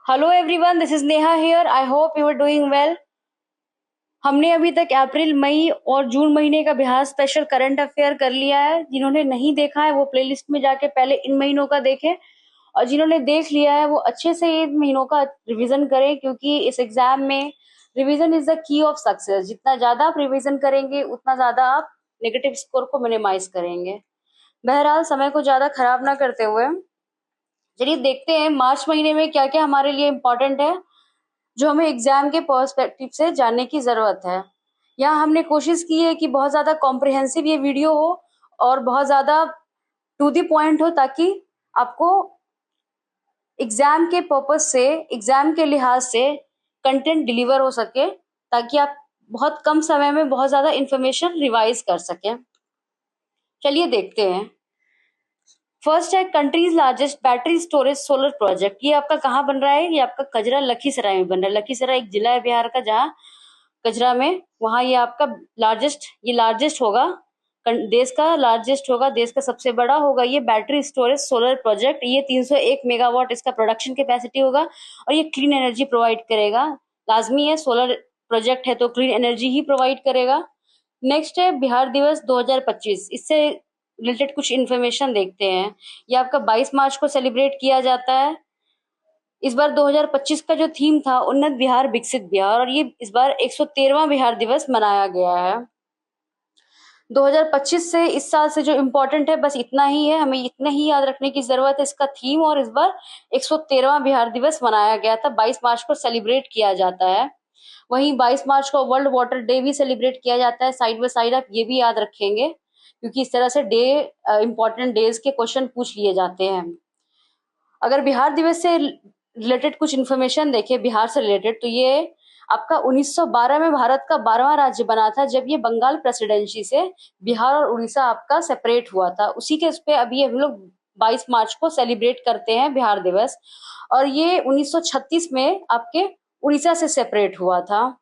Hello everyone, this is Neha here. I hope you are doing well. हमने अभी तक अप्रैल, मई और जून महीने का बिहार स्पेशल करंट अफेयर कर लिया है। जिन्होंने नहीं देखा है वो प्लेलिस्ट में जाके पहले इन महीनों का देखें, और जिन्होंने देख लिया है वो अच्छे से इन महीनों का रिवीजन करें, क्योंकि इस एग्जाम में revision is the key of success. जितना ज्यादा आप रिवीजन करेंगे उतना ज्यादा आप नेगेटिव स्कोर को मिनिमाइज करेंगे। बहरहाल, समय को ज्यादा खराब ना करते हुए चलिए देखते हैं मार्च महीने में क्या क्या हमारे लिए इम्पोर्टेंट है, जो हमें एग्जाम के पर्सपेक्टिव से जानने की जरूरत है। यहाँ हमने कोशिश की है कि बहुत ज्यादा कॉम्प्रिहेंसिव ये वीडियो हो और बहुत ज्यादा टू द पॉइंट हो, ताकि आपको एग्जाम के पर्पज से, एग्जाम के लिहाज से कंटेंट डिलीवर हो सके, ताकि आप बहुत कम समय में बहुत ज्यादा इंफॉर्मेशन रिवाइज कर सकें। चलिए देखते हैं। फर्स्ट है countries largest battery storage solar project. ये आपका कहाँ बन रहा है? ये आपका कजरा लखीसराय में बन रहा है। लखीसराय एक जिला है बिहार का, जहाँ कजरा में, वहां ये आपका लार्जेस्ट होगा, देश का लार्जेस्ट होगा, देश का सबसे बड़ा होगा ये बैटरी स्टोरेज सोलर प्रोजेक्ट। ये 301 मेगावाट इसका प्रोडक्शन कैपेसिटी होगा, और ये क्लीन एनर्जी प्रोवाइड करेगा। लाजमी है, सोलर प्रोजेक्ट है तो क्लीन एनर्जी ही प्रोवाइड करेगा। नेक्स्ट है बिहार दिवस 2025। इससे रिलेटेड कुछ इन्फॉर्मेशन देखते हैं। ये आपका 22 मार्च को सेलिब्रेट किया जाता है। इस बार 2025 का जो थीम था उन्नत बिहार विकसित बिहार, और ये इस बार 113वां बिहार दिवस मनाया गया है। 2025 से इस साल से जो इम्पोर्टेंट है बस इतना ही है, हमें इतना ही याद रखने की जरूरत है इसका थीम। और इस बार 113वां बिहार दिवस मनाया गया था, 22 मार्च को सेलिब्रेट किया जाता है। वहीं 22 मार्च को वर्ल्ड वाटर डे भी सेलिब्रेट किया जाता है। साइड बाय साइड आप ये भी याद रखेंगे, क्योंकि इस तरह से इंपॉर्टेंट डेज के क्वेश्चन पूछ लिए जाते हैं। अगर बिहार दिवस से रिलेटेड कुछ इन्फॉर्मेशन देखें, बिहार से रिलेटेड, तो ये आपका 1912 में भारत का 12वां राज्य बना था, जब ये बंगाल प्रेसिडेंसी से बिहार और उड़ीसा आपका सेपरेट हुआ था। उसी के उस पे अभी हम लोग 22 मार्च को सेलिब्रेट करते हैं बिहार दिवस। और ये 1936 में आपके उड़ीसा से सेपरेट हुआ था।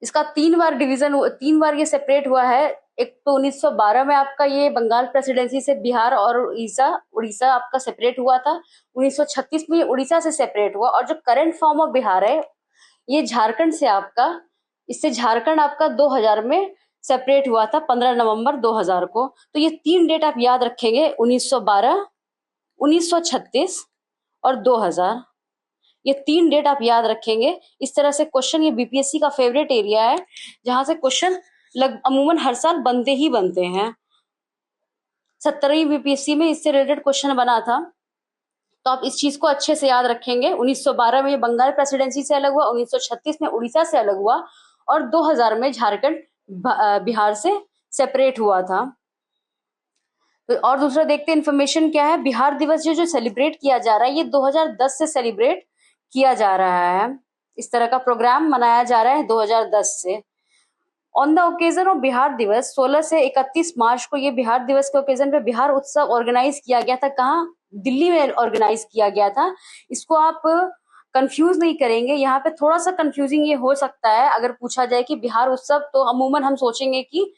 इसका 3 बार ये सेपरेट हुआ है। एक तो 1912 में आपका ये बंगाल प्रेसिडेंसी से बिहार और उड़ीसा उड़ीसा आपका सेपरेट हुआ था। 1936 में ये उड़ीसा से सेपरेट हुआ, और जो करंट फॉर्म ऑफ बिहार है ये झारखंड से आपका, इससे झारखंड आपका 2000 में सेपरेट हुआ था, 15 नवंबर 2000 को। तो ये 3 डेट आप याद रखेंगे, 1912, 1936 और 2000। ये 3 डेट आप याद रखेंगे। इस तरह से क्वेश्चन, ये बीपीएससी का फेवरेट एरिया है, जहां से क्वेश्चन अमूमन हर साल बनते ही बनते हैं। 17वीं बीपीएससी में इससे रिलेटेड क्वेश्चन बना था, तो आप इस चीज को अच्छे से याद रखेंगे। 1912 में ये बंगाल प्रेसिडेंसी से अलग हुआ, 1936 में उड़ीसा से अलग हुआ, और 2000 में झारखंड बिहार से सेपरेट हुआ था। तो और दूसरा देखते हैं इन्फॉर्मेशन क्या है। बिहार दिवस जो जो सेलिब्रेट किया जा रहा है ये 2010 से सेलिब्रेट किया जा रहा है। इस तरह का प्रोग्राम मनाया जा रहा है 2010 से। On the occasion of Bihar दिवस 16 से 31 मार्च को, ये बिहार दिवस के ओकेजन पे बिहार उत्सव ऑर्गेनाइज किया गया था। कहाँ? दिल्ली में ऑर्गेनाइज किया गया था। इसको आप कंफ्यूज नहीं करेंगे। यहाँ पे थोड़ा सा कंफ्यूजिंग ये हो सकता है, अगर पूछा जाए कि बिहार उत्सव, तो अमूमन हम सोचेंगे कि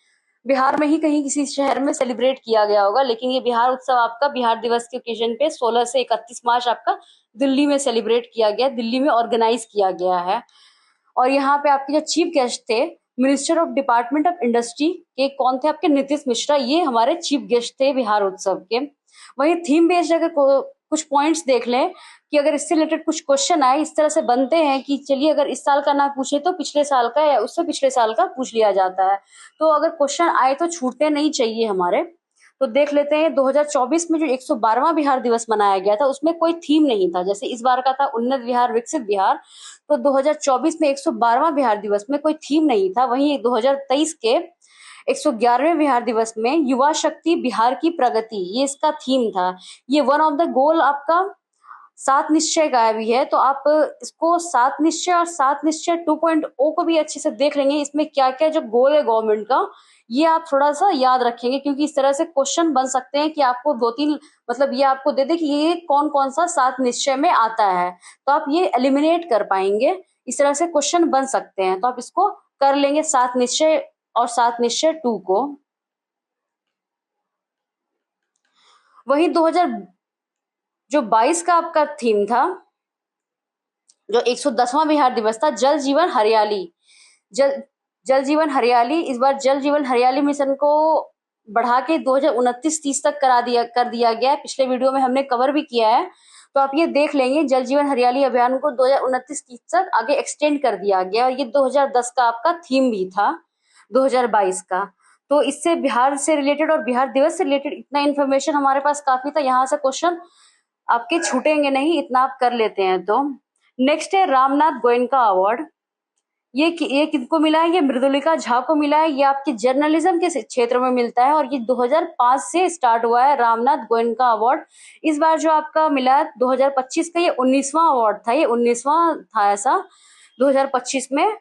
बिहार में ही कहीं किसी शहर में सेलिब्रेट किया गया होगा, लेकिन ये बिहार उत्सव आपका बिहार दिवस के ओकेजन पे 16 से 31 मार्च आपका दिल्ली में सेलिब्रेट किया गया, दिल्ली में ऑर्गेनाइज किया गया है। और यहाँ पे आपके जो चीफ गेस्ट थे, minister of department of industry के कौन थे? आपके नीतीश मिश्रा, ये हमारे चीफ गेस्ट थे बिहार उत्सव के। वही थीम बेस्ड अगर कुछ पॉइंट्स देख लें, कि अगर इससे रिलेटेड कुछ क्वेश्चन आए, इस तरह से बनते हैं कि चलिए अगर इस साल का ना पूछे तो पिछले साल का या उससे पिछले साल का पूछ लिया जाता है। तो अगर क्वेश्चन आए तो छूटने नहीं चाहिए हमारे। तो देख लेते हैं 2024 में जो 112वां बिहार दिवस मनाया गया था उसमें कोई थीम नहीं था। जैसे इस बार का था उन्नत बिहार विकसित बिहार, तो 2024 में 112वां बिहार दिवस में कोई थीम नहीं था। वहीं 2023 के 111वें बिहार दिवस में युवा शक्ति बिहार की प्रगति, ये इसका थीम था। ये वन ऑफ द गोल आपका 7 निश्चय का भी है। तो आप इसको 7 निश्चय और 7 निश्चय 2.0 को भी अच्छे से देख लेंगे, इसमें क्या क्या जो गोल है गवर्नमेंट का, ये आप थोड़ा सा याद रखेंगे, क्योंकि इस तरह से क्वेश्चन बन सकते हैं कि आपको 2-3, मतलब ये आपको दे दे कि ये कौन कौन सा 7 निश्चय में आता है, तो आप ये एलिमिनेट कर पाएंगे। इस तरह से क्वेश्चन बन सकते हैं, तो आप इसको कर लेंगे 7 निश्चय और 7 निश्चय 2 को। वही 2022 का आपका थीम था, जो 110वां बिहार दिवस था, जल जीवन हरियाली, जल जल जीवन हरियाली, इस बार जल जीवन हरियाली मिशन को बढ़ा के 2029-30 तक कर दिया गया है। पिछले वीडियो में हमने कवर भी किया है, तो आप ये देख लेंगे। जल जीवन हरियाली अभियान को 2029-30 तक आगे एक्सटेंड कर दिया गया, और ये 2010 का आपका थीम भी था, 2022 का। तो इससे बिहार से रिलेटेड और बिहार दिवस से रिलेटेड इतना इन्फॉर्मेशन हमारे पास काफी था। यहाँ से क्वेश्चन आपके छूटेंगे नहीं, इतना आप कर लेते हैं तो। नेक्स्ट है रामनाथ गोयनका अवार्ड। ये किनको मिला है? ये मृदुलिका झा को मिला है। ये आपके जर्नलिज्म के क्षेत्र में मिलता है, और ये 2005 से स्टार्ट हुआ है रामनाथ गोयनका अवार्ड। इस बार जो आपका मिला 2025 का, ये 19वां अवार्ड था, ये 19वां था ऐसा 2025 में,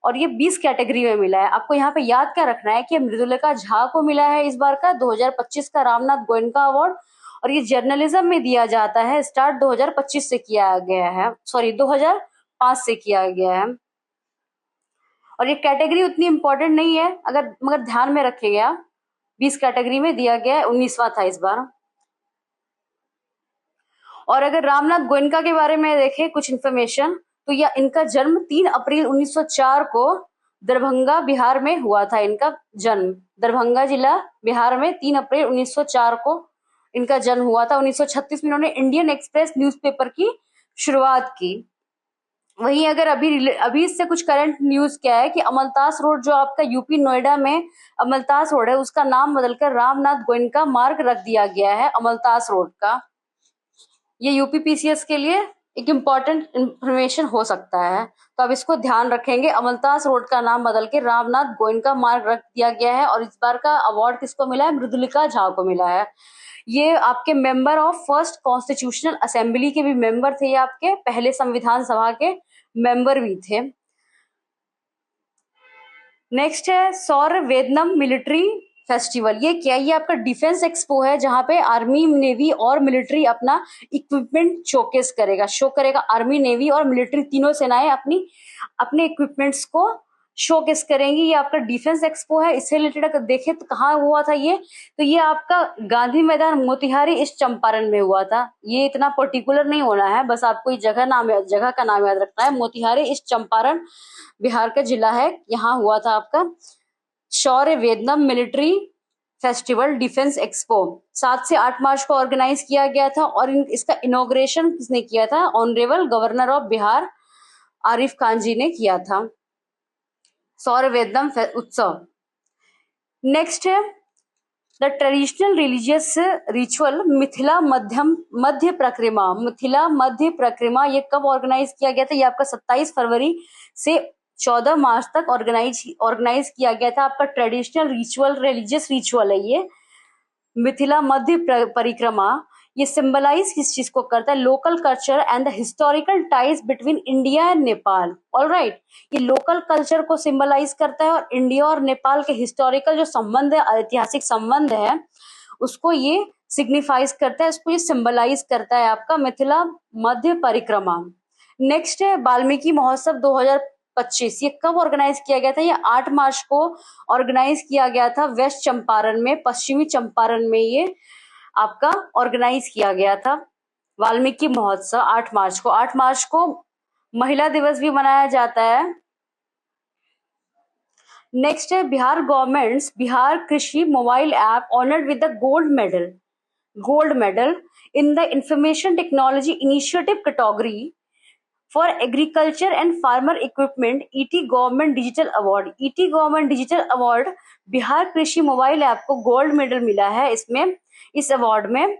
और ये 20 कैटेगरी में मिला है। आपको यहाँ पे याद क्या रखना है कि मृदुलिका झा को मिला है इस बार का 2025 का रामनाथ गोयनका अवार्ड, और ये जर्नलिज्म में दिया जाता है। स्टार्ट 2025 से किया गया है, सॉरी 2005 से किया गया है। और ये कैटेगरी उतनी इंपॉर्टेंट नहीं है, मगर ध्यान में रखिएगा, 20 कैटेगरी में दिया गया है, 19वां था इस बार। और अगर रामनाथ गोयनका के बारे में देखें कुछ इन्फॉर्मेशन, तो यह इनका जन्म 3 अप्रैल 1904 को दरभंगा बिहार में हुआ था। इनका जन्म दरभंगा जिला बिहार में 3 अप्रैल 1904 को इनका जन्म हुआ था। 1936 में इन्होंने इंडियन एक्सप्रेस न्यूज़पेपर की शुरुआत की। वहीं अगर अभी इससे कुछ करंट न्यूज क्या है कि अमलतास रोड जो आपका यूपी नोएडा में अमलतास रोड है, उसका नाम बदलकर रामनाथ गोयनका मार्ग रख दिया गया है, अमलतास रोड का। ये यूपी पीसीएस के लिए एक इम्पॉर्टेंट इंफॉर्मेशन हो सकता है, तो अब इसको ध्यान रखेंगे। अमलतास रोड का नाम बदल के रामनाथ गोयनका मार्ग रख दिया गया है। और इस बार का अवार्ड किसको मिला है? मृदुलिका झा को मिला है। ये आपके member of first constitutional assembly के भी मेंबर थे, ये आपके पहले संविधान सभा के मेंबर भी थे। नेक्स्ट है सौरवेदनम मिलिट्री फेस्टिवल। ये क्या? ये आपका डिफेंस एक्सपो है, जहां पे आर्मी, नेवी और मिलिट्री अपना इक्विपमेंट शो करेगा। आर्मी, नेवी और मिलिट्री तीनों सेनाएं अपने इक्विपमेंट्स को शोकेस करेंगी। ये आपका डिफेंस एक्सपो है। इससे रिलेटेड अगर देखें तो कहाँ हुआ था ये? तो ये आपका गांधी मैदान मोतिहारी ईस्ट चंपारण में हुआ था। ये इतना पर्टिकुलर नहीं होना है, बस आपको ये जगह का नाम याद रखना है। मोतिहारी ईस्ट चंपारण बिहार का जिला है, यहाँ हुआ था आपका शौर्य वेदनम मिलिट्री फेस्टिवल डिफेंस एक्सपो। 7 से 8 मार्च को ऑर्गेनाइज किया गया था, और इसका इनॉग्रेशन किसने किया था? Honourable governor of Bihar Arif Khan ji ने किया था, सौरवेदनम उत्सव। नेक्स्ट है the traditional religious ritual Mithila Madhya Parikrama. Mithila Madhya Parikrama ये कब ऑर्गेनाइज किया गया था? ये आपका 27 फरवरी से 14 मार्च तक ऑर्गेनाइज किया गया था। आपका ट्रेडिशनल रिचुअल, रिलीजियस रिचुअल है ये मिथिला मध्य परिक्रमा। ये सिंबलाइज किस चीज को करता है? Local culture and the historical ties between India and Nepal. Alright, ये लोकल कल्चर को सिंबलाइज करता है, और इंडिया और नेपाल के हिस्टोरिकल जो संबंध है, ऐतिहासिक संबंध है, उसको ये सिग्निफाइज करता है, उसको ये सिंबलाइज करता है आपका मिथिला मध्य परिक्रमा। नेक्स्ट है वाल्मीकि महोत्सव 2025। ये कब ऑर्गेनाइज किया गया था? ये 8 मार्च को ऑर्गेनाइज किया गया था वेस्ट चंपारण में, पश्चिमी चंपारण में ये आपका ऑर्गेनाइज किया गया था वाल्मीकि महोत्सव 8 मार्च को। 8 मार्च को महिला दिवस भी मनाया जाता है। नेक्स्ट है बिहार गवर्नमेंट्स बिहार कृषि mobile app honoured with the gold medal in the information technology initiative category for agriculture and farmer equipment ET government digital award. ET government digital award Bihar कृषि मोबाइल ऐप को गोल्ड मेडल मिला है। इसमें इस award में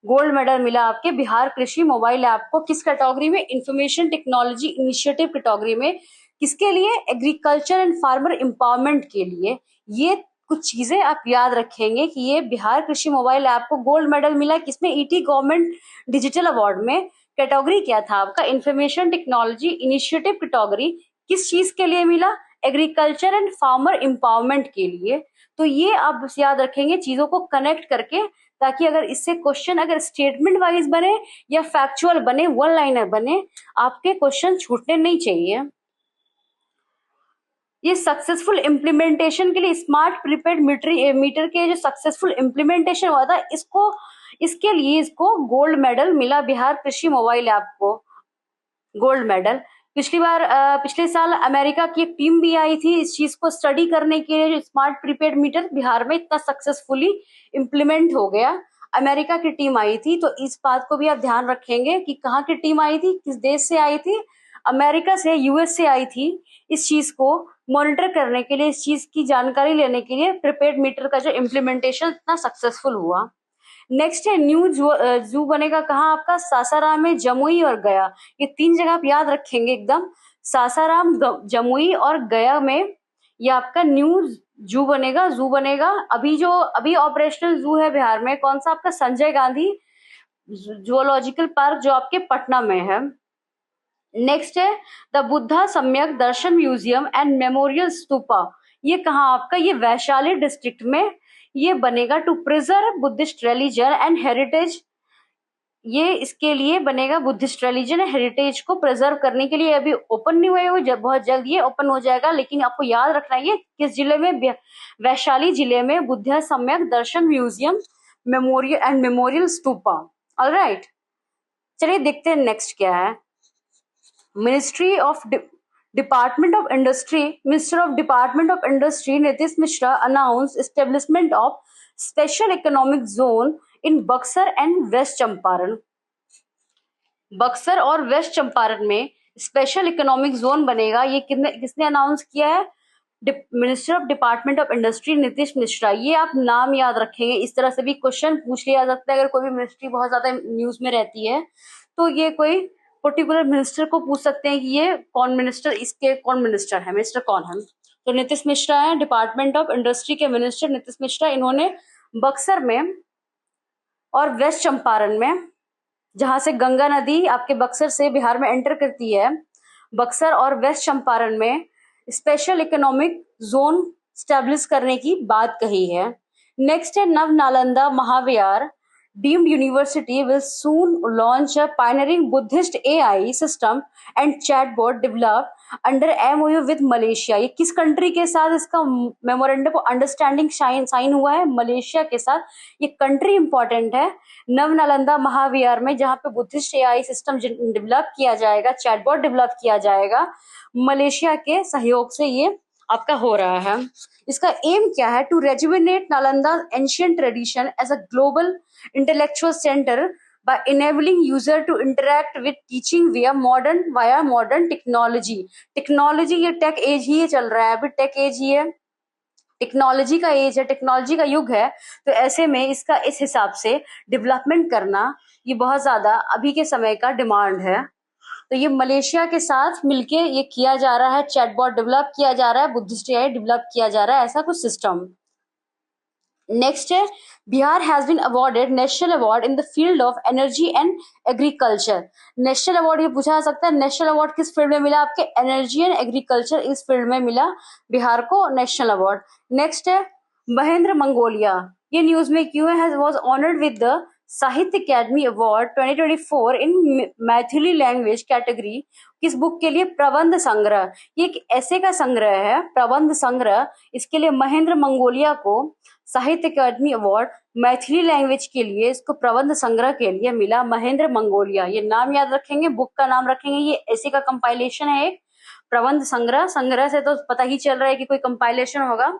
gold medal मिला आपके बिहार कृषि मोबाइल ऐप को। किस कैटेगरी में? इंफॉर्मेशन टेक्नोलॉजी इनिशिएटिव कैटेगरी में। किसके लिए? एग्रीकल्चर एंड फार्मर एम्पावरमेंट के लिए। ये कुछ चीजें आप याद रखेंगे कि ये बिहार कृषि मोबाइल ऐप को गोल्ड मेडल मिला किसमें? ईटी गवर्नमेंट डिजिटल अवार्ड में। कैटेगरी क्या था आपका? Information technology initiative category. किस चीज के लिए मिला? एग्रीकल्चर एंड फार्मर एम्पावरमेंट के लिए। तो ये आप याद रखेंगे चीजों को कनेक्ट करके, ताकि अगर इससे क्वेश्चन अगर स्टेटमेंट वाइज बने या फैक्चुअल बने, वन लाइनर बने, आपके क्वेश्चन छूटने नहीं चाहिए। ये सक्सेसफुल इम्प्लीमेंटेशन के लिए स्मार्ट प्रीपेड मीटर के जो सक्सेसफुल इम्प्लीमेंटेशन हुआ था, इसके लिए इसको गोल्ड मेडल मिला बिहार कृषि मोबाइल ऐप को। Gold medal. पिछले साल अमेरिका की एक टीम भी आई थी इस चीज को स्टडी करने के लिए, जो स्मार्ट प्रीपेड मीटर बिहार में इतना सक्सेसफुली इम्प्लीमेंट हो गया। अमेरिका की टीम आई थी, तो इस बात को भी आप ध्यान रखेंगे कि कहाँ की टीम आई थी, किस देश से आई थी। अमेरिका से, यूएस से आई थी, इस चीज को मॉनिटर करने के लिए, इस चीज की जानकारी लेने के लिए प्रीपेड मीटर का जो इम्प्लीमेंटेशन इतना सक्सेसफुल हुआ। नेक्स्ट है न्यू जू बनेगा कहाँ आपका, सासाराम में, जमुई और गया। ये 3 जगह आप याद रखेंगे एकदम, सासाराम, जमुई और गया में ये आपका न्यू जू बनेगा। अभी ऑपरेशनल जू है बिहार में कौन सा आपका, संजय गांधी जूलॉजिकल पार्क, जो आपके पटना में है। नेक्स्ट है the Buddha Samyak Darshan museum and memorial stupa. ये कहाँ आपका, ये वैशाली डिस्ट्रिक्ट में ये बनेगा, to preserve Buddhist religion and heritage. ये इसके लिए बनेगा, बुद्धिस्ट रिलीजन हेरिटेज को प्रिजर्व करने के लिए। अभी ओपन नहीं हुए हुए, बहुत जल्द ये ओपन हो जाएगा, लेकिन आपको याद रखना है ये किस जिले में, वैशाली जिले में, Buddha Samyak Darshan museum memorial stupa. Alright, चलिए देखते हैं नेक्स्ट क्या है। Ministry of department of industry, minister of department of industry Nitish Mishra announce establishment of special economic zone in Buxar and west Champaran. Buxar और वेस्ट चंपारण में स्पेशल इकोनॉमिक जोन बनेगा। ये किसने अनाउंस किया है, minister of department of industry Nitish Mishra. ये आप नाम याद रखेंगे, इस तरह से भी क्वेश्चन पूछ लिया जा सकता है। अगर कोई भी मिनिस्ट्री बहुत ज्यादा न्यूज में रहती है तो ये कोई पर्टिकुलर मिनिस्टर को पूछ सकते हैं कि ये कौन मिनिस्टर, इसके कौन मिनिस्टर है, मिनिस्टर कौन है। तो नीतीश मिश्रा है, डिपार्टमेंट ऑफ इंडस्ट्री के मिनिस्टर नीतीश मिश्रा। इन्होंने बक्सर में और वेस्ट चंपारण में, जहां से गंगा नदी आपके बक्सर से बिहार में एंटर करती है, बक्सर और वेस्ट चंपारण में स्पेशल इकोनॉमिक जोन स्टैब्लिश करने की बात कही है। नेक्स्ट है नव नालंदा महाविहार deemed university will soon launch a pioneering Buddhist AI system and chatbot developed under MOU with Malaysia। ये किस कंट्री के साथ इसका मेमोरेंडम ऑफ अंडरस्टैंडिंग साइन हुआ है, मलेशिया के साथ। ये कंट्री इंपॉर्टेंट है, नव नालंदा महाविहार में, जहां पे बुद्धिस्ट एआई सिस्टम डेवलप किया जाएगा, चैटबॉट डेवलप किया जाएगा, मलेशिया के सहयोग से ये आपका हो रहा है। इसका एम क्या है, to rejuvenate Nalanda ancient tradition as a global intellectual centre by enabling user to interact with teaching via modern technology. Technology, ये टेक एज ही चल रहा है, अभी टेक एज ही है, टेक्नोलॉजी का एज है, टेक्नोलॉजी का युग है। तो ऐसे में इसका इस हिसाब से डेवलपमेंट करना ये बहुत ज्यादा अभी के समय का डिमांड है। तो ये मलेशिया के साथ मिलके ये किया जा रहा है, चैटबॉट डेवलप किया जा रहा है, बुद्धिस्ट एआई डेवलप किया जा रहा है, ऐसा कुछ सिस्टम। नेक्स्ट है Bihar has been awarded national award in the field of energy and agriculture. National award ये पूछा जा सकता है, नेशनल अवार्ड किस फील्ड में मिला आपके, एनर्जी एंड एग्रीकल्चर, इस फील्ड में मिला बिहार को नेशनल अवार्ड। नेक्स्ट है महेंद्र मंगोलिया, ये न्यूज में क्यों है, वॉज ऑनर्ड विद द साहित्य अकेडमी अवार्ड 2024 इन मैथिली लैंग्वेज कैटेगरी। किस बुक के लिए, प्रबंध संग्रह। ये एक ऐसे का संग्रह है, प्रबंध संग्रह, इसके लिए महेंद्र मंगोलिया को साहित्य अकादमी अवार्ड मैथिली लैंग्वेज के लिए, इसको प्रबंध संग्रह के लिए मिला, महेंद्र मंगोलिया। ये नाम याद रखेंगे, बुक का नाम रखेंगे, ये ऐसे का कंपाइलेशन है एक, प्रबंध संग्रह। संग्रह से तो पता ही चल रहा है कि कोई कंपाइलेशन होगा,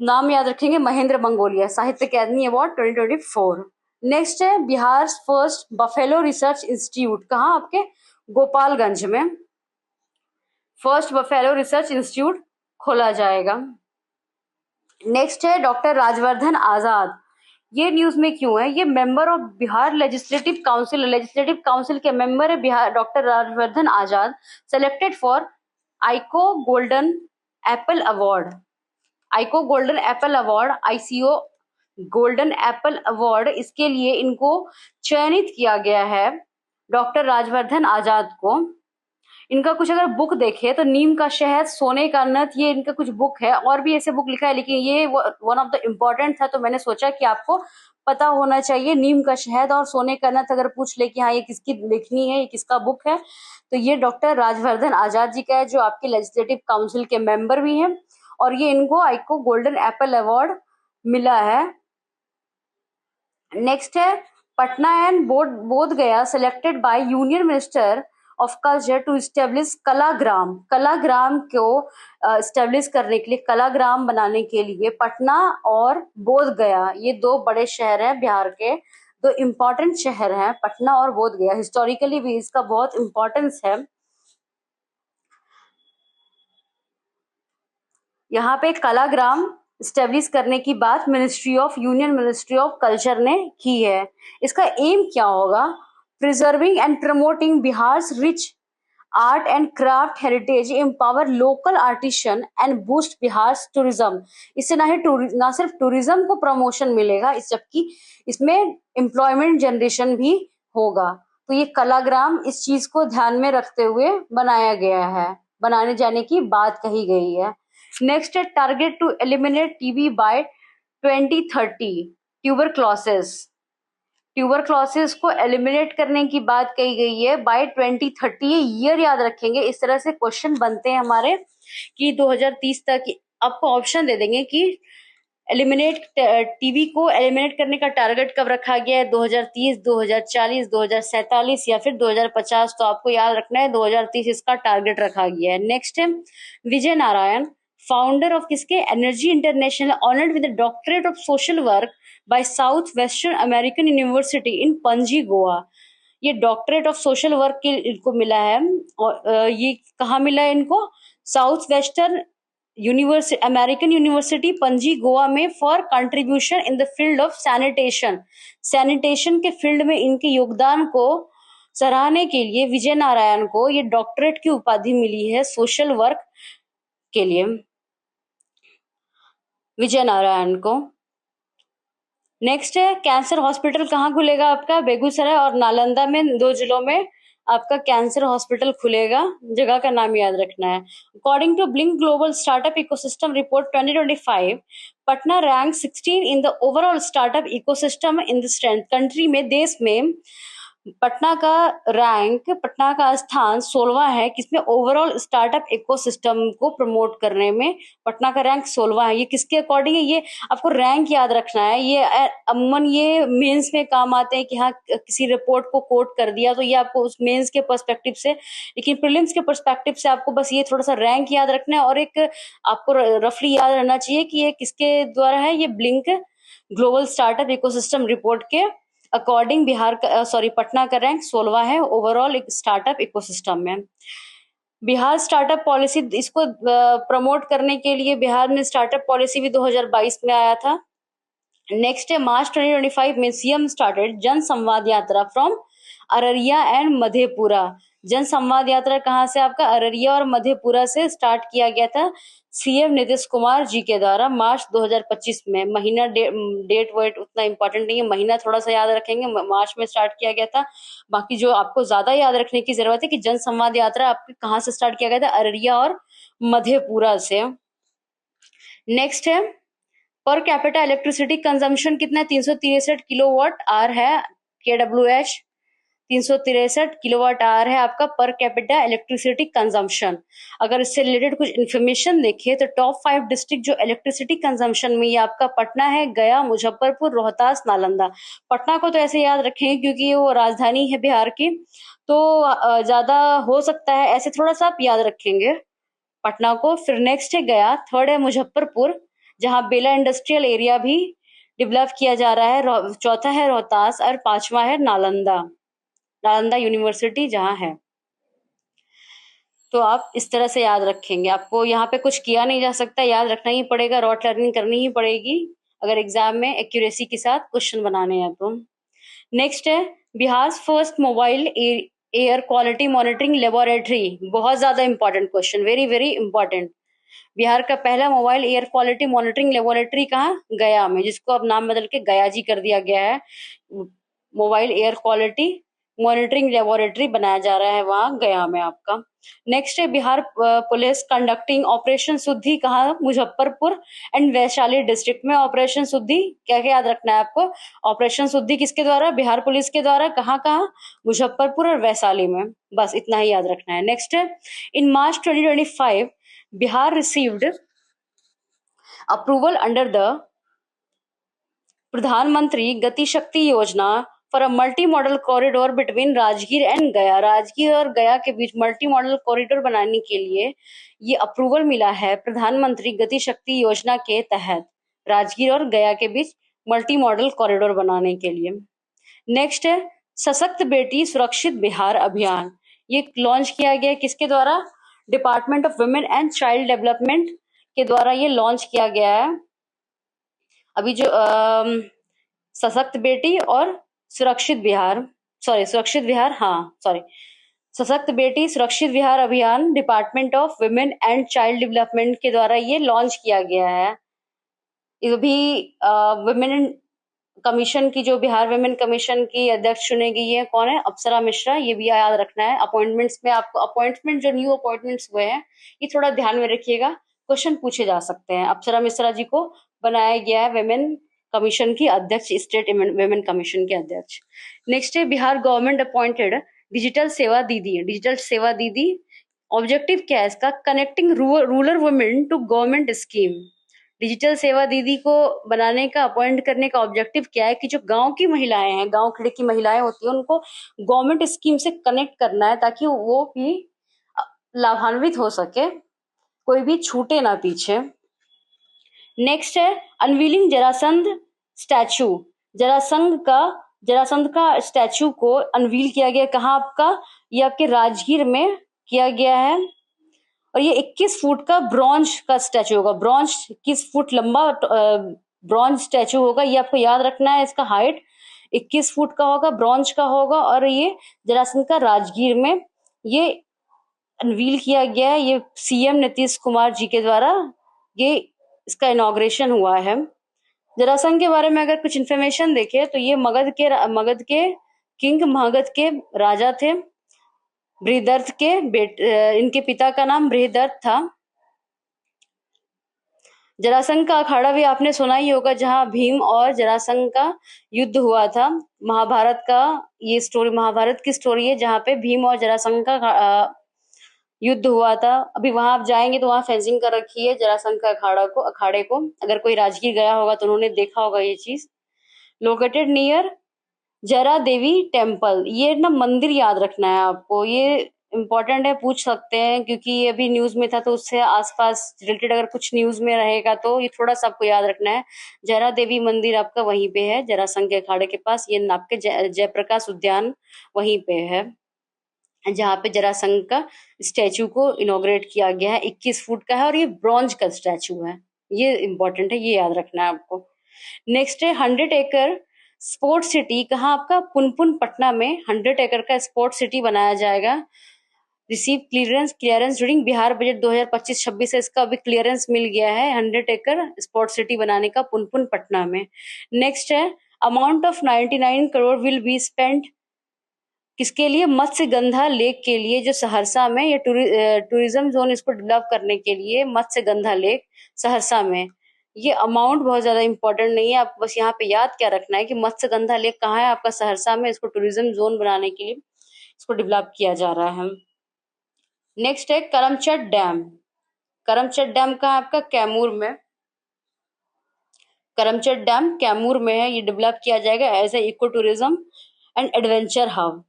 नाम याद रखेंगे, महेंद्र मंगोलिया, साहित्य अकादमी अवार्ड 2024। नेक्स्ट है Bihar first buffalo research institute, कहाँ आपके, गोपालगंज में फर्स्ट बफेलो रिसर्च इंस्टीट्यूट खोला जाएगा। नेक्स्ट है डॉक्टर राजवर्धन आजाद, ये न्यूज में क्यों है, ये member of Bihar legislative council के मेंबर है Bihar, doctor Rajvardhan Azad, selected for आईको golden Apple award. आईको golden Apple award, ICO golden Apple award, इसके लिए इनको चयनित किया गया है, डॉक्टर राजवर्धन आजाद को। इनका कुछ अगर बुक देखे तो नीम का शहद, सोने का नथ, ये इनका कुछ बुक है, और भी ऐसे बुक लिखा है, लेकिन ये वन ऑफ द इम्पोर्टेंट था, तो मैंने सोचा कि आपको पता होना चाहिए। नीम का शहद और सोने का नथ अगर पूछ ले कि हाँ ये किसकी लिखनी है, ये किसका बुक है, तो ये डॉक्टर राजवर्धन आजाद जी का है, जो आपके लेजिस्लेटिव काउंसिल के मेंबर भी हैं, और ये इनको आईको गोल्डन एप्पल अवार्ड मिला है। नेक्स्ट है Patna and Bodh Gaya selected by union minister of culture to establish Kalagram. Kalagram को स्टेब्लिश करने के लिए, कलाग्राम बनाने के लिए पटना और बोध गया, ये दो बड़े शहर हैं बिहार के, दो इम्पोर्टेंट शहर हैं, पटना और बोध गया। हिस्टोरिकली भी इसका बहुत इम्पोर्टेंस है। यहाँ पे कलाग्राम स्टेब्लिश करने की बात यूनियन मिनिस्ट्री ऑफ कल्चर ने की है। इसका एम क्या होगा? Preserving and promoting Bihar's rich art and craft heritage, empower local artisan and boost Bihar tourism. इससे ना सिर्फ टूरिज्म को प्रमोशन मिलेगा, जबकि इसमें एम्प्लॉयमेंट जनरेशन भी होगा। तो ये कलाग्राम इस चीज को ध्यान में रखते हुए बनाया गया है, बनाने जाने की बात कही गई है। नेक्स्ट है target to eliminate TB by 2030। Tuberculosis को एलिमिनेट करने की बात कही गई है बाय 2030। ये ईयर याद रखेंगे, इस तरह से क्वेश्चन बनते हैं हमारे कि 2030 तक। आपको ऑप्शन दे देंगे कि टीबी को एलिमिनेट करने का टारगेट कब रखा गया है, 2030, 2040, 2047 या फिर 2050। तो आपको याद रखना है 2030 इसका टारगेट रखा गया है। नेक्स्ट है विजय नारायण, फाउंडर ऑफ किसके? Energy international, honoured with the doctorate of social work by south western American university in Panaji, Goa. ये डॉक्टरेट ऑफ सोशल वर्क के इनको मिला है, और ये कहाँ मिला है इनको? South western American university Panaji, Goa में, for contribution in the field of sanitation के फील्ड में इनके योगदान को सराहने के लिए विजय नारायण को ये डॉक्टरेट की उपाधि मिली है सोशल वर्क के लिए, विजय नारायण को। नेक्स्ट है कैंसर हॉस्पिटल कहाँ खुलेगा आपका? बेगूसराय और नालंदा में, दो जिलों में आपका कैंसर हॉस्पिटल खुलेगा। जगह का नाम याद रखना है। According to Blink global startup ecosystem report 2025, Patna rank 16 in the overall startup ecosystem in the strength. Country में, देश में पटना का स्थान 16वां है, किसमें? ओवरऑल स्टार्टअप इकोसिस्टम को प्रमोट करने में पटना का रैंक 16वां है। ये किसके अकॉर्डिंग है? ये आपको रैंक याद रखना है। ये अमूमन ये मेंस में काम आते हैं कि हाँ किसी रिपोर्ट को कोट कर दिया, तो ये आपको उस मेंस के पर्सपेक्टिव से, लेकिन प्रीलिम्स के पर्सपेक्टिव से आपको बस ये थोड़ा सा रैंक याद रखना है। और एक आपको रफली याद रहना चाहिए कि ये किसके द्वारा है? ये blink global startup ecosystem report के अकॉर्डिंग पटना का रैंक 16वां है ओवरऑल एक स्टार्टअप इकोसिस्टम में। बिहार स्टार्टअप पॉलिसी, इसको प्रमोट करने के लिए बिहार में स्टार्टअप पॉलिसी भी 2022 में आया था। नेक्स्ट है मार्च 2025 में सीएम स्टार्टेड जन संवाद यात्रा फ्रॉम अररिया एंड मधेपुरा। जन संवाद यात्रा कहाँ से? आपका अररिया और मधेपुरा से स्टार्ट किया गया था सीएम नीतीश कुमार जी के द्वारा मार्च 2025 में। महीना डेट वेट उतना इंपॉर्टेंट नहीं है, महीना थोड़ा सा याद रखेंगे। मार्च में स्टार्ट किया गया था। बाकी जो आपको ज्यादा याद रखने की जरूरत है कि जन संवाद यात्रा आपके कहाँ से स्टार्ट किया गया था? अररिया और मधेपुरा से। नेक्स्ट है पर कैपिटा इलेक्ट्रिसिटी कंजम्पशन कितना है? 363 किलोवाट आवर है। KWH 363 किलोवाट आवर है आपका पर कैपिटा इलेक्ट्रिसिटी कंजम्पशन। अगर इससे रिलेटेड कुछ इन्फॉर्मेशन देखिए तो टॉप 5 डिस्ट्रिक्ट जो इलेक्ट्रिसिटी कंजम्पशन में, ये आपका पटना है, गया, मुजफ्फरपुर, रोहतास, नालंदा। पटना को तो ऐसे याद रखेंगे क्योंकि वो राजधानी है बिहार की, तो ज्यादा हो सकता है ऐसे थोड़ा सा आप याद रखेंगे पटना को। फिर नेक्स्ट है गया, थर्ड है मुजफ्फरपुर जहाँ बेला इंडस्ट्रियल एरिया भी डेवलप किया जा रहा है, चौथा है रोहतास और पांचवा है नालंदा यूनिवर्सिटी जहाँ है। तो आप इस तरह से याद रखेंगे। आपको यहाँ पे कुछ किया नहीं जा सकता, याद रखना ही पड़ेगा, रॉट लर्निंग करनी ही पड़ेगी अगर एग्जाम में एक्यूरेसी के साथ क्वेश्चन बनाने हैं तो। नेक्स्ट है Bihar first mobile air quality monitoring laboratory. बहुत ज्यादा important question, very very important. Bihar का पहला mobile air quality monitoring laboratory कहाँ? गया में, जिसको अब नाम बदल के गया जी कर दिया गया है। Mobile air quality monitoring laboratory बनाया जा रहा है वहां गया में आपका। नेक्स्ट है बिहार पुलिस कंडक्टिंग ऑपरेशन शुद्धि कहाँ? मुजफ्फरपुर एंड वैशाली डिस्ट्रिक्ट में ऑपरेशन शुद्धि। क्या क्या याद रखना है आपको? ऑपरेशन शुद्धि किसके द्वारा? बिहार पुलिस के द्वारा। कहाँ कहाँ? मुजफ्फरपुर और वैशाली में। बस इतना ही याद रखना है। नेक्स्ट है इन मार्च 2025 Bihar received approval under the प्रधानमंत्री गति शक्ति योजना for a multi modal corridor between Rajgir and गया। राजगीर और गया के बीच मल्टी मॉडल कॉरिडोर बनाने के लिए ये अप्रूवल मिला है प्रधानमंत्री गति शक्ति योजना के तहत, राजगीर और गया के बीच मल्टी मॉडल कॉरिडोर बनाने के लिए। नेक्स्ट है सशक्त बेटी सुरक्षित बिहार अभियान। ये लॉन्च किया गया किसके द्वारा? Department of women and child development के द्वारा ये लॉन्च किया गया है। अभी जो सशक्त बेटी और सुरक्षित बिहार, सशक्त बेटी सुरक्षित बिहार अभियान department of women and child development के द्वारा ये लॉन्च किया गया है। ये भी वुमेन कमीशन की, जो बिहार वुमेन कमीशन की अध्यक्ष चुने गई है, कौन है? अप्सरा मिश्रा। ये भी याद रखना है। अपॉइंटमेंट्स में आपको अपॉइंटमेंट जो न्यू अपॉइंटमेंट्स हुए हैं ये थोड़ा ध्यान में रखिएगा, क्वेश्चन पूछे जा सकते हैं। अप्सरा मिश्रा जी को बनाया गया है वुमेन कमीशन की अध्यक्ष, स्टेट वुमेन कमीशन के अध्यक्ष। नेक्स्ट है Bihar government appointed digital Sewa दीदी। डिजिटल सेवा दीदी ऑब्जेक्टिव क्या है इसका? Connecting rural women to government scheme. Digital Sewa Didi को बनाने का, अपॉइंट करने का ऑब्जेक्टिव क्या है कि जो गांव की महिलाएं हैं, गांव खेड़े की महिलाएं होती हैं, उनको गवर्नमेंट स्कीम से कनेक्ट करना है ताकि वो भी लाभान्वित हो सके, कोई भी छूटे ना पीछे। नेक्स्ट है अनवीलिंग जरासंध स्टैचू। जरासंध का स्टैचू को अनवील किया गया। कहाँ आपका? ये आपके राजगीर में किया गया है और ये 21 फुट का ब्रॉन्ज का स्टैचू होगा। ब्रॉन्ज 21 फुट लंबा ब्रॉन्ज स्टैचू होगा। ये आपको याद रखना है। इसका हाइट 21 फुट का होगा, ब्रॉन्ज का होगा और ये जरासंध का राजगीर में ये अनवील किया गया है। ये सीएम नीतीश कुमार जी के द्वारा ये इसका इनॉग्रेशन हुआ है। जरासंध के बारे में अगर कुछ इंफॉर्मेशन देखें तो ये मगध के किंग मगध के राजा थे। बृहदर्थ के इनके पिता का नाम बृहदर्थ था। जरासंध का अखाड़ा भी आपने सुना ही होगा, जहां भीम और जरासंध का युद्ध हुआ था। महाभारत का ये स्टोरी, महाभारत की स्टोरी है जहां पे भीम और जरासंध का युद्ध हुआ था। अभी वहां आप जाएंगे तो वहां फेंसिंग कर रखी है जरासंध का अखाड़े को। अगर कोई राजगीर गया होगा तो उन्होंने देखा होगा ये चीज। लोकेटेड नियर जरा देवी टेम्पल। ये ना मंदिर याद रखना है आपको, ये इम्पोर्टेंट है, पूछ सकते हैं क्योंकि ये अभी न्यूज में था, तो उससे आसपास रिलेटेड अगर कुछ न्यूज में रहेगा तो ये थोड़ा सा आपको याद रखना है। जरा देवी मंदिर आपका वहीं पे है, जरासंध के अखाड़े के पास। ये आपके जयप्रकाश उद्यान वहीं पे है जहाँ पे जरासंध का स्टैचू को इनॉग्रेट किया गया है। 21 फुट का है और ये ब्रॉन्ज का स्टैचू है। ये इंपॉर्टेंट है, ये याद रखना है आपको। नेक्स्ट है 100 एकड़ स्पोर्ट सिटी। कहाँ आपका? पुनपुन पटना में 100 एकड़ का स्पोर्ट सिटी बनाया जाएगा। Receive clearance during Bihar budget 2025-26 से इसका अभी क्लियरेंस मिल गया है 100 एकड़ स्पोर्ट सिटी बनाने का पुनपुन पटना में। नेक्स्ट है amount of 99 crore will be spent किसके लिए? मत्स्यगंधा लेक के लिए, जो सहरसा में ये टूरिज्म जोन इसको डेवलप करने के लिए, मत्स्यगंधा लेक सहरसा में। ये अमाउंट बहुत ज्यादा इंपॉर्टेंट नहीं है, आप बस यहाँ पे याद क्या रखना है कि मत्स्यगंधा लेक कहाँ है आपका? सहरसा में। इसको टूरिज्म जोन बनाने के लिए इसको डेवलप किया जा रहा है। नेक्स्ट है करमचट डैम। करमचट डैम कहाँ है आपका? कैमूर में। करमचट डैम कैमूर में है। ये डेवलप किया जाएगा as a eco tourism and adventure hub.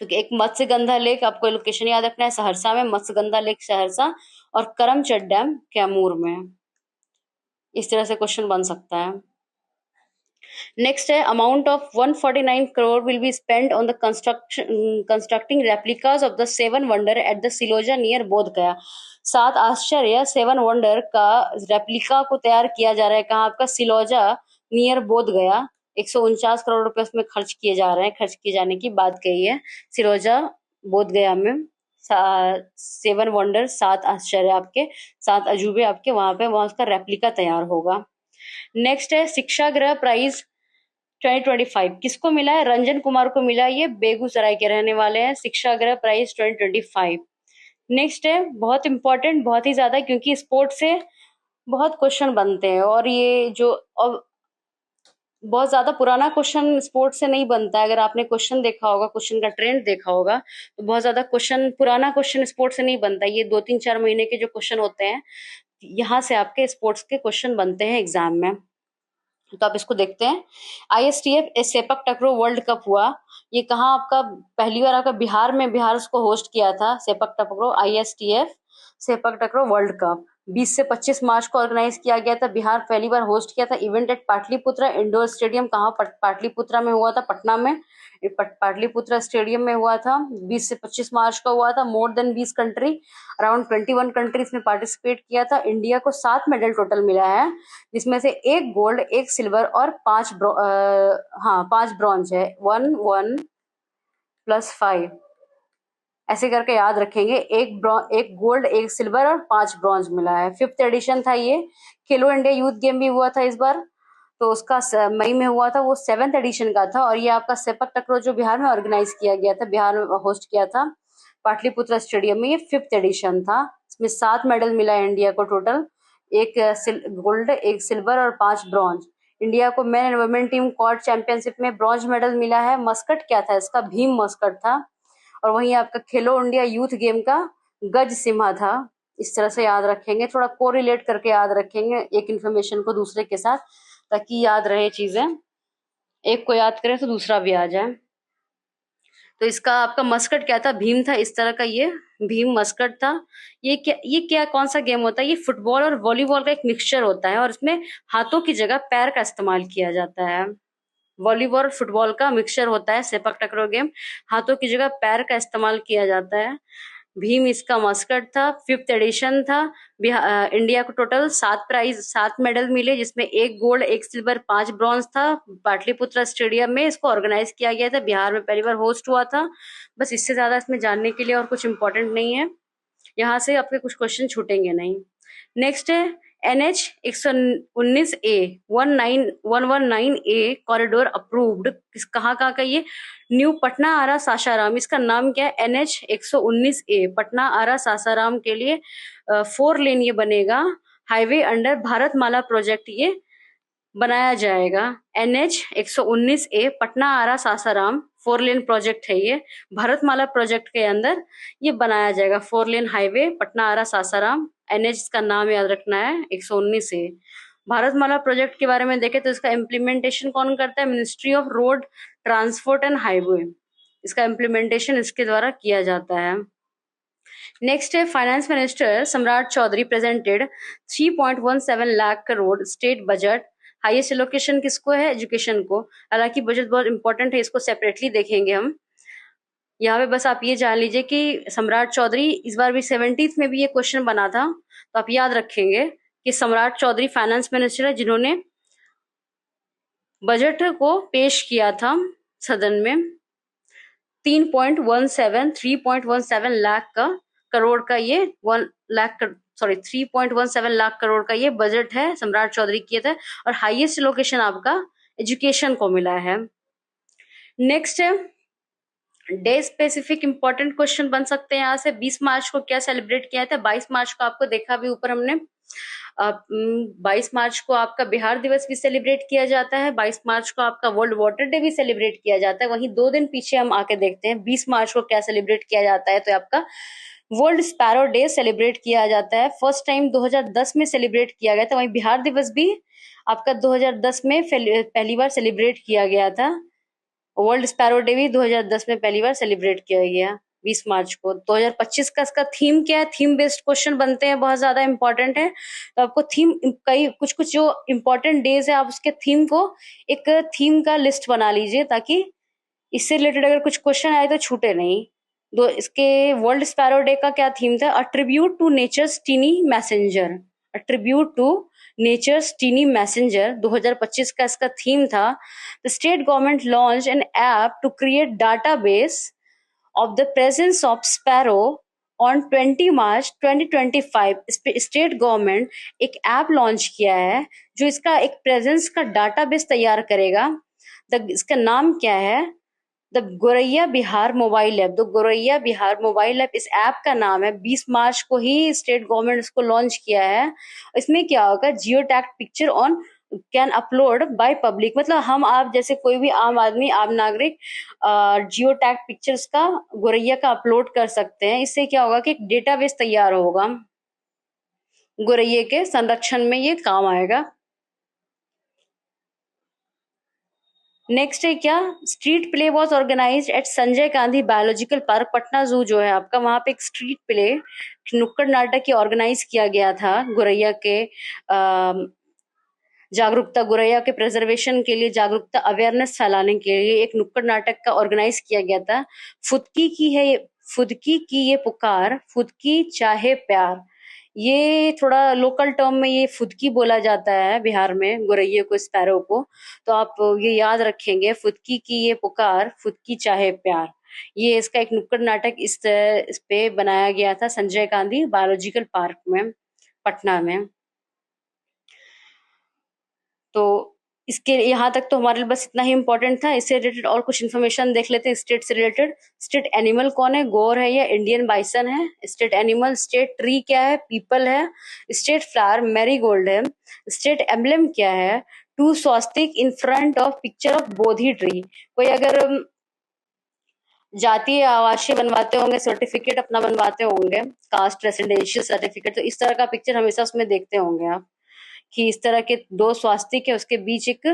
तो एक मत्स्यगंधा लेक, आपको लोकेशन याद रखना है, सहरसा में। मत्स्यगंधा लेक सहरसा और करमचट डैम कैमूर में। इस तरह से क्वेश्चन बन सकता है। नेक्स्ट है amount of 149 crore will be spend on the constructing replicas of the 7 wonder at the सिलोजा नियर बोध गया। 7 आश्चर्य 7 वंडर का रेप्लिका को तैयार किया जा रहा है। कहाँ आपका? सिलोजा नियर बोध गया। 149 करोड़ रुपए उसमें खर्च किए जा रहे हैं, खर्च किए जाने की बात कही है। सिरोजा बोध गया में 7 वंडर, 7 आश्चर्य आपके, 7 अजूबे आपके वहां उसका रेप्लिका तैयार होगा। नेक्स्ट है शिक्षा गृह प्राइज 2025 किसको मिला है? रंजन कुमार को मिला। ये बेगूसराय के रहने वाले हैं। शिक्षा गृह प्राइज 2025। नेक्स्ट है बहुत इंपॉर्टेंट, बहुत ही ज्यादा, क्योंकि स्पोर्ट से बहुत क्वेश्चन बनते हैं और ये जो बहुत ज्यादा पुराना क्वेश्चन स्पोर्ट्स से नहीं बनता है। अगर आपने क्वेश्चन देखा होगा, क्वेश्चन का ट्रेंड देखा होगा, तो बहुत ज्यादा पुराना क्वेश्चन स्पोर्ट्स से नहीं बनता। ये 2-3-4 महीने के जो क्वेश्चन होते हैं, यहाँ से आपके स्पोर्ट्स के क्वेश्चन बनते हैं एग्जाम में। तो आप इसको देखते हैं। ISTF sepak takraw world cup हुआ, ये कहाँ आपका पहली बार आपका बिहार में, बिहार उसको होस्ट किया था, sepak takraw ISTF sepak takraw world cup 20 से 25 मार्च को ऑर्गेनाइज किया गया था। बिहार पहली बार होस्ट किया था। Event at Pataliputra indoor stadium, कहाँ पाटलिपुत्रा में हुआ था, पटना में पाटलिपुत्रा स्टेडियम में हुआ था। 20 से 25 मार्च को हुआ था। More than 20 country, around 21 countries में पार्टिसिपेट किया था। इंडिया को 7 मेडल टोटल मिला है, जिसमें से 1 गोल्ड, 1 सिल्वर और 5 5 ब्रॉन्ज है। 1 1 + 5 ऐसे करके याद रखेंगे। एक गोल्ड, 1 सिल्वर और 5 ब्रॉन्ज मिला है। 5th एडिशन था ये। खेलो इंडिया यूथ गेम भी हुआ था इस बार, तो उसका मई में हुआ था, वो 7th एडिशन का था। और ये आपका सेपक टकरो जो बिहार में ऑर्गेनाइज किया गया था, बिहार में होस्ट किया था पाटलिपुत्रा स्टेडियम में, ये 5th एडिशन था। इसमें 7 मेडल मिला है इंडिया को टोटल, 1 गोल्ड, 1 सिल्वर और 5 ब्रॉन्ज। इंडिया को main and women team quad championship में ब्रॉन्ज मेडल मिला है। मस्कट क्या था इसका, भीम मस्कट था। और वहीं आपका खेलो इंडिया यूथ गेम का गज सिम्हा था। इस तरह से याद रखेंगे, थोड़ा कोरिलेट करके याद रखेंगे एक इन्फॉर्मेशन को दूसरे के साथ, ताकि याद रहे चीजें, एक को याद करें तो दूसरा भी आ जाए। तो इसका आपका मस्कट क्या था, भीम था। इस तरह का ये भीम मस्कट था। ये क्या कौन सा गेम होता है, ये फुटबॉल और वॉलीबॉल का एक मिक्सचर होता है, और इसमें हाथों की जगह पैर का इस्तेमाल किया जाता है। वॉलीबॉल और फुटबॉल का मिक्सचर होता है सेपक टकरो गेम, हाथों की जगह पैर का इस्तेमाल किया जाता है। भीम इसका मस्कट था। 5th एडिशन था। इंडिया को टोटल 7 मेडल मिले, जिसमें 1 गोल्ड, 1 सिल्वर, 5 ब्रॉन्ज था। पाटलिपुत्रा स्टेडियम में इसको ऑर्गेनाइज किया गया था, बिहार में पहली बार होस्ट हुआ था। बस इससे ज्यादा इसमें जानने के लिए और कुछ इंपॉर्टेंट नहीं है, यहाँ से आपके कुछ क्वेश्चन छूटेंगे नहीं। नेक्स्ट है NH 119A 19119A corridor approved, कहाँ कहाँ का ये, न्यू पटना आरा सासाराम, इसका नाम क्या है, NH 119A पटना आरा सासाराम के लिए 4 लेन ये बनेगा। हाईवे अंडर भारतमाला प्रोजेक्ट ये बनाया जाएगा। NH 119A पटना आरा सासाराम 4 लेन प्रोजेक्ट है ये, भारतमाला प्रोजेक्ट के अंदर ये बनाया जाएगा। 4 lane highway Patna Ara Sasaram, NH का नाम याद रखना है 119A। भारतमाला प्रोजेक्ट के बारे में देखें तो इसका इम्प्लीमेंटेशन कौन करता है, ministry of road transport and highway, इसका इम्प्लीमेंटेशन इसके द्वारा किया जाता है। नेक्स्ट है finance minister Samrat Choudhary presented 3.17 lakh crore state budget. Highest allocation किसको है, एजुकेशन को। हालांकि बजट बहुत इंपॉर्टेंट है, इसको सेपरेटली देखेंगे हम। यहाँ पे बस आप ये जान लीजिए कि सम्राट चौधरी, इस बार भी 70th में भी ये क्वेश्चन बना था, तो आप याद रखेंगे कि सम्राट चौधरी फाइनेंस मिनिस्टर है, जिन्होंने बजट को पेश किया था सदन में। 3.17 लाख का करोड़ का ये 3.17 लाख करोड़ का ये बजट है, सम्राट चौधरी किया था। और हाईएस्ट लोकेशन आपका एजुकेशन को मिला है। नेक्स्ट है डे स्पेसिफिक इंपॉर्टेंट क्वेश्चन बन सकते हैं यहाँ से। 20 मार्च को क्या सेलिब्रेट किया था, 22 मार्च को आपको देखा भी ऊपर हमने। 22 मार्च को आपका बिहार दिवस भी सेलिब्रेट किया जाता है। 22 मार्च को आपका वर्ल्ड वाटर डे भी सेलिब्रेट किया जाता है। वहीं 2 दिन पीछे हम आके देखते हैं 20 मार्च को क्या सेलिब्रेट किया जाता है, तो आपका वर्ल्ड स्पैरो डे सेलिब्रेट किया जाता है। फर्स्ट टाइम 2010 में सेलिब्रेट किया गया था। वहीं बिहार दिवस भी आपका 2010 में पहली बार सेलिब्रेट किया गया था। वर्ल्ड स्पैरो डे भी 2010 में पहली बार सेलिब्रेट किया गया 20 मार्च को। 2025 का इसका थीम क्या है, थीम बेस्ड क्वेश्चन बनते हैं, बहुत ज्यादा इंपॉर्टेंट है। तो आपको थीम, कई कुछ कुछ जो इंपॉर्टेंट डेज है, आप उसके थीम को एक थीम का लिस्ट बना लीजिए, ताकि इससे रिलेटेड अगर कुछ क्वेश्चन आए तो छूटे नहीं। दो इसके वर्ल्ड स्पैरो डे का क्या थीम था, a tribute to nature's tiny messenger, a tribute to nature's tiny messenger 2025 का इसका थीम था। The state government launch an app to create database of the presence of sparrow on 20 March 2025। State government एक app launch किया है जो इसका एक presence का डाटाबेस तैयार करेगा। इसका नाम क्या है, the Goraiya Bihar mobile app. The Goraiya Bihar mobile app इस ऐप का नाम है। 20 मार्च को ही स्टेट गवर्नमेंट इसको लॉन्च किया है। इसमें क्या होगा, geo tag picture on can upload by public, मतलब हम आप जैसे कोई भी आम आदमी, आम नागरिक जियो टैग पिक्चर्स का गोरैया का अपलोड कर सकते हैं। इससे क्या होगा कि एक डेटाबेस तैयार होगा, गोरैये के संरक्षण में ये काम आएगा। नेक्स्ट है क्या, street play was organise at Sanjay Gandhi biological park, Patna zoo जो है आपका, वहां पे एक स्ट्रीट प्ले, नुक्कड़ नाटक की ऑर्गेनाइज किया गया था गोरैया के जागरूकता, गोरैया के प्रिजर्वेशन के लिए जागरूकता, अवेयरनेस फैलाने के लिए एक नुक्कड़ नाटक का ऑर्गेनाइज किया गया था। फुदकी की है, फुदकी की ये पुकार, फुदकी चाहे प्यार, ये थोड़ा लोकल टर्म में ये फुदकी बोला जाता है बिहार में गोरैये को, स्पैरो को, तो आप ये याद रखेंगे, फुदकी की ये पुकार, फुदकी चाहे प्यार। ये इसका एक नुक्कड़ नाटक इस पे बनाया गया था संजय गांधी बायोलॉजिकल पार्क में, पटना में। तो इसके यहाँ तक तो हमारे लिए बस इतना ही इंपॉर्टेंट था। इससे रिलेटेड और कुछ इन्फॉर्मेशन देख लेते हैं स्टेट से रिलेटेड। स्टेट एनिमल कौन है, गोर है या इंडियन बाइसन है। स्टेट एनिमल, स्टेट ट्री क्या है, पीपल है। स्टेट फ्लावर मैरीगोल्ड है। स्टेट एम्बलम क्या है, two swastika in front of picture of Bodhi tree. कोई अगर जातीय आवासीय बनवाते होंगे, सर्टिफिकेट अपना बनवाते होंगे, कास्ट रेसिडेंशियल सर्टिफिकेट, तो इस तरह का पिक्चर हमेशा उसमें देखते होंगे आप, कि इस तरह के दो स्वास्तिक है, उसके बीच एक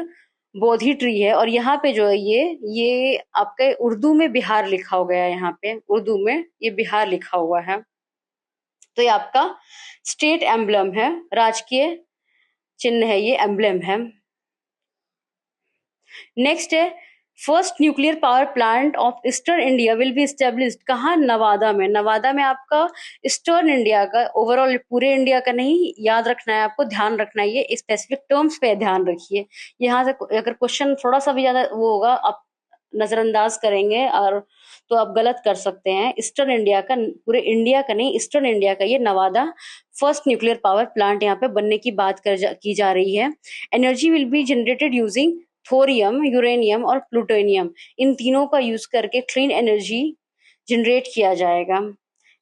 बोधि ट्री है, और यहाँ पे जो है ये आपके उर्दू में बिहार लिखा हो गया है, यहाँ पे उर्दू में ये बिहार लिखा हुआ है। तो ये आपका स्टेट एम्बलम है, राजकीय चिन्ह है, ये एम्बलम है। नेक्स्ट है, first nuclear power plant of eastern India will be established, कहाँ, नवादा में। नवादा में आपका ईस्टर्न इंडिया का, ओवरऑल पूरे इंडिया का नहीं, याद रखना है आपको, ध्यान रखना है, ये स्पेसिफिक टर्म्स पे ध्यान रखिए। यहाँ से अगर क्वेश्चन थोड़ा सा भी ज्यादा वो होगा, आप नजरअंदाज करेंगे और तो आप गलत कर सकते हैं। ईस्टर्न इंडिया का, पूरे इंडिया का नहीं, ईस्टर्न इंडिया का ये Nawada first nuclear power plant यहाँ पे बनने की बात की जा रही है। Energy will be generated using thorium, uranium और प्लूटोनियम, इन तीनों का यूज करके क्लीन एनर्जी जनरेट किया जाएगा।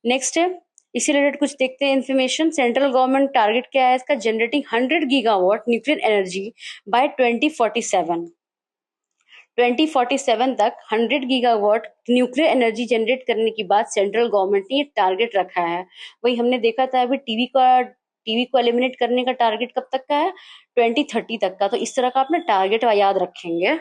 नेक्स्ट है, इसी रिलेटेड कुछ देखते हैं इन्फॉर्मेशन। सेंट्रल गवर्नमेंट टारगेट क्या है इसका, generating 100 gigawatt nuclear energy by 2047। 2047 तक 100 गीगावाट न्यूक्लियर एनर्जी जनरेट करने की बात सेंट्रल गवर्नमेंट ने ये टारगेट रखा है। वही हमने देखा था अभी टीवी को एलिमिनेट करने का टारगेट कब तक का है, 2030 तक का। तो इस तरह का अपना टारगेट याद रखेंगे।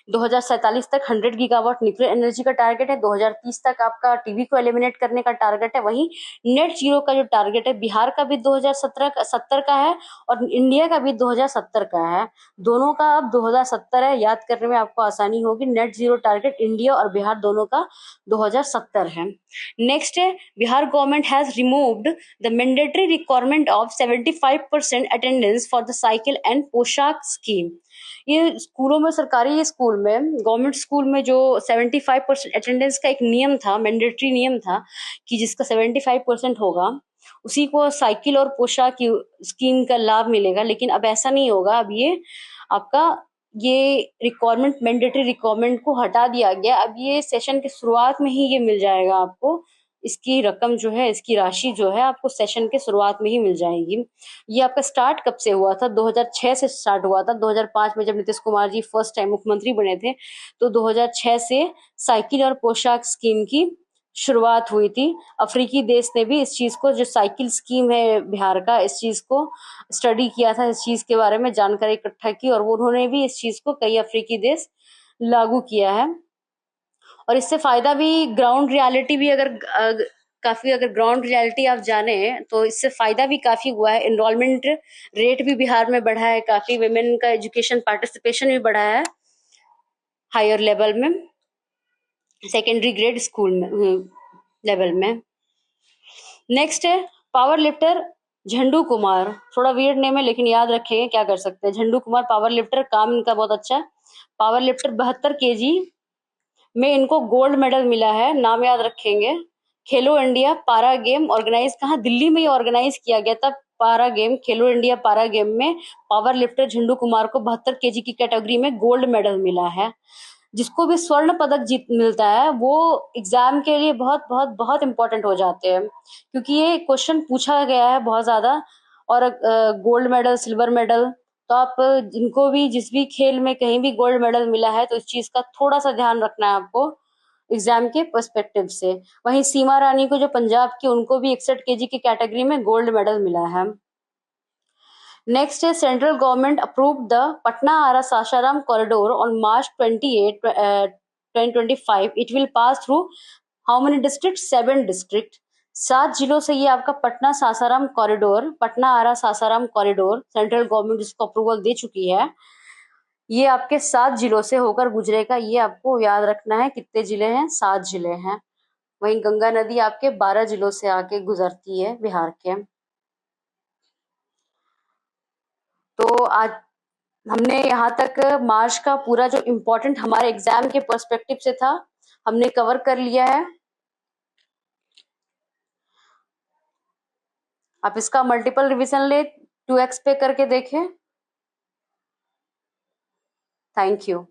2047 तक 100 गीगावाट न्यूक्लियर एनर्जी का टारगेट है। 2030 तक आपका टीवी को एलिमिनेट करने का टारगेट है। वहीं नेट जीरो का जो टारगेट है, बिहार का भी 2070 का है और इंडिया का भी 2070 का है। दोनों का अब 2070 है, याद करने में आपको आसानी होगी। नेट जीरो टारगेट इंडिया और बिहार दोनों का 2070 है। नेक्स्ट है, Bihar government has removed the mandatory requirement of 75% attendance for the cycle and पोशाक स्कीम। ये स्कूलों में, सरकारी स्कूल में, गवर्नमेंट स्कूल में जो 75% अटेंडेंस का एक नियम था, मैंडेटरी नियम था कि जिसका 75% होगा उसी को साइकिल और पोशाक की स्कीम का लाभ मिलेगा। लेकिन अब ऐसा नहीं होगा, अब ये आपका ये रिक्वायरमेंट, मैंडेटरी रिक्वायरमेंट को हटा दिया गया। अब ये सेशन की शुरुआत में ही ये मिल जाएगा आपको, इसकी रकम जो है, इसकी राशि जो है आपको सेशन के शुरुआत में ही मिल जाएगी। ये आपका स्टार्ट कब से हुआ था, 2006 से स्टार्ट हुआ था। 2005 में जब नीतीश कुमार जी फर्स्ट टाइम मुख्यमंत्री बने थे, तो 2006 से साइकिल और पोशाक स्कीम की शुरुआत हुई थी। अफ्रीकी देश ने भी इस चीज को, जो साइकिल स्कीम है बिहार का, इस चीज को स्टडी किया था, इस चीज के बारे में जानकारी इकट्ठा की, और उन्होंने भी इस चीज को, कई अफ्रीकी देश लागू किया है। और इससे फायदा भी, ग्राउंड रियलिटी भी काफी, अगर ग्राउंड रियलिटी आप जाने तो इससे फायदा भी काफी हुआ है। एनरोलमेंट रेट भी बिहार में बढ़ा है काफी, विमेन का एजुकेशन पार्टिसिपेशन भी बढ़ा है हायर लेवल में, सेकेंडरी ग्रेड स्कूल में लेवल में। नेक्स्ट है, पावर लिफ्टर झंडू कुमार, थोड़ा वियर्ड नेम है लेकिन याद रखेंगे, क्या कर सकते हैं। झंडू कुमार पावर लिफ्टर, काम इनका बहुत अच्छा। पावर लिफ्टर 72 केजी में इनको गोल्ड मेडल मिला है, नाम याद रखेंगे। खेलो इंडिया पारा गेम ऑर्गेनाइज कहाँ, दिल्ली में ही ऑर्गेनाइज किया गया था पारा गेम, खेलो इंडिया पारा गेम में पावर लिफ्टर झंडू कुमार को 72 केजी की कैटेगरी में गोल्ड मेडल मिला है। जिसको भी स्वर्ण पदक जीत मिलता है वो एग्जाम के लिए बहुत बहुत बहुत इंपॉर्टेंट हो जाते हैं, क्योंकि ये क्वेश्चन पूछा गया है बहुत ज्यादा। और गोल्ड मेडल, सिल्वर मेडल, तो आप जिनको भी, जिस भी खेल में कहीं भी गोल्ड मेडल मिला है, तो इस चीज का थोड़ा सा ध्यान रखना है आपको एग्जाम के पर्सपेक्टिव से। वहीं सीमा रानी को, जो पंजाब की, उनको भी 61 केजी की कैटेगरी में गोल्ड मेडल मिला है। नेक्स्ट है central government approved the Patna Ara Sasaram corridor on March 28, 2025. It will pass through how many district? 7 district. 7 जिलों से ये आपका Patna Sasaram corridor, Patna Ara Sasaram corridor central government जिसको अप्रूवल दे चुकी है, ये आपके 7 जिलों से होकर गुजरेगा। ये आपको याद रखना है। कितने जिले हैं? 7 जिले हैं। वहीं गंगा नदी आपके 12 जिलों से आके गुजरती है बिहार के। तो आज हमने यहाँ तक मार्च का पूरा जो इम्पोर्टेंट हमारे एग्जाम के पर्सपेक्टिव से था हमने कवर कर लिया है। आप इसका मल्टीपल रिवीजन ले 2x पे करके देखें। Thank you.